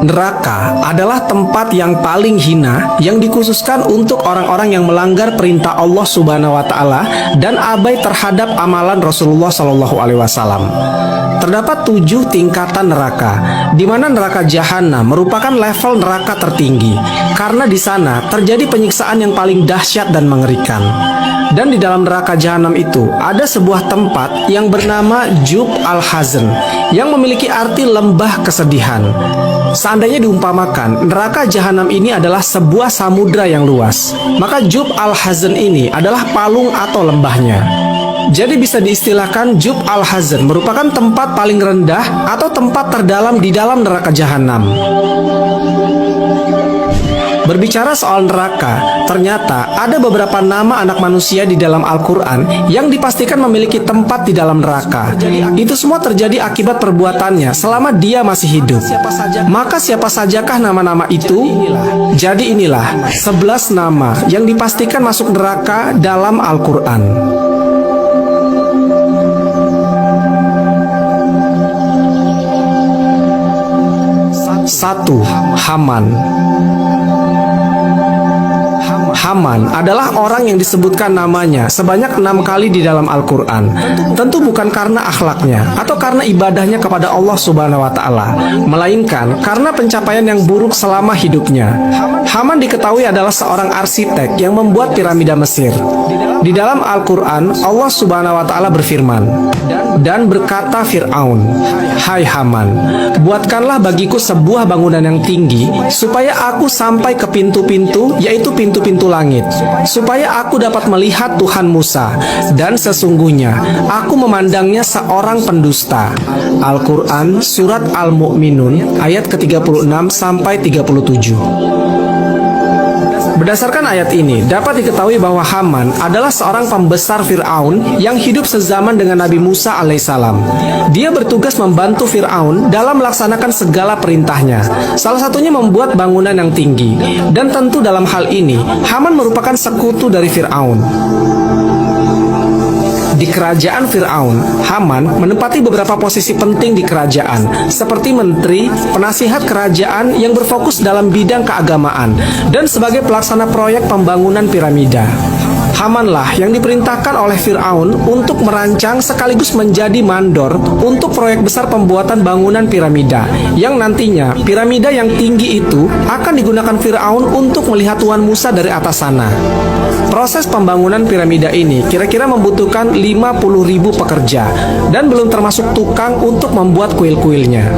Neraka adalah tempat yang paling hina yang dikhususkan untuk orang-orang yang melanggar perintah Allah Subhanahu wa taala dan abai terhadap amalan Rasulullah Shallallahu alaihi wasallam. Terdapat 7 tingkatan neraka, di mana neraka jahanam merupakan level neraka tertinggi karena di sana terjadi penyiksaan yang paling dahsyat dan mengerikan. Dan di dalam neraka jahanam itu ada sebuah tempat yang bernama Jub al-Hazn yang memiliki arti lembah kesedihan. Seandainya diumpamakan neraka jahanam ini adalah sebuah samudra yang luas, maka Jub al-Hazn ini adalah palung atau lembahnya. Jadi bisa diistilahkan Jub al-Hazn merupakan tempat paling rendah atau tempat terdalam di dalam neraka jahanam. Berbicara soal neraka, ternyata ada beberapa nama anak manusia di dalam Al-Quran yang dipastikan memiliki tempat di dalam neraka. Itu semua terjadi akibat perbuatannya selama dia masih hidup. Maka siapa sajakah nama-nama itu? Jadi inilah 11 nama yang dipastikan masuk neraka dalam Al-Quran. 1. Haman. Haman adalah orang yang disebutkan namanya sebanyak 6 kali di dalam Al-Quran. Tentu bukan karena akhlaknya atau karena ibadahnya kepada Allah Subhanahu wa taala, melainkan karena pencapaian yang buruk selama hidupnya. Haman diketahui adalah seorang arsitek yang membuat piramida Mesir. Di dalam Al-Quran, Allah Subhanahu wa taala berfirman, dan berkata Fir'aun, "Hai Haman, buatkanlah bagiku sebuah bangunan yang tinggi supaya aku sampai ke pintu-pintu, yaitu pintu-pintu langit, supaya aku dapat melihat Tuhan Musa, dan sesungguhnya aku memandangnya seorang pendusta." Al-Quran Surat Al-Mu'minun ayat ke-36 sampai 37. Berdasarkan ayat ini, dapat diketahui bahwa Haman adalah seorang pembesar Fir'aun yang hidup sezaman dengan Nabi Musa alaihissalam. Dia bertugas membantu Fir'aun dalam melaksanakan segala perintahnya, salah satunya membuat bangunan yang tinggi. Dan tentu dalam hal ini, Haman merupakan sekutu dari Fir'aun. Di kerajaan Fir'aun, Haman menempati beberapa posisi penting di kerajaan, seperti menteri, penasihat kerajaan yang berfokus dalam bidang keagamaan, dan sebagai pelaksana proyek pembangunan piramida. Hamanlah yang diperintahkan oleh Fir'aun untuk merancang sekaligus menjadi mandor untuk proyek besar pembuatan bangunan piramida, yang nantinya piramida yang tinggi itu akan digunakan Fir'aun untuk melihat Tuhan Musa dari atas sana. Proses pembangunan piramida ini kira-kira membutuhkan 50.000 pekerja dan belum termasuk tukang untuk membuat kuil-kuilnya.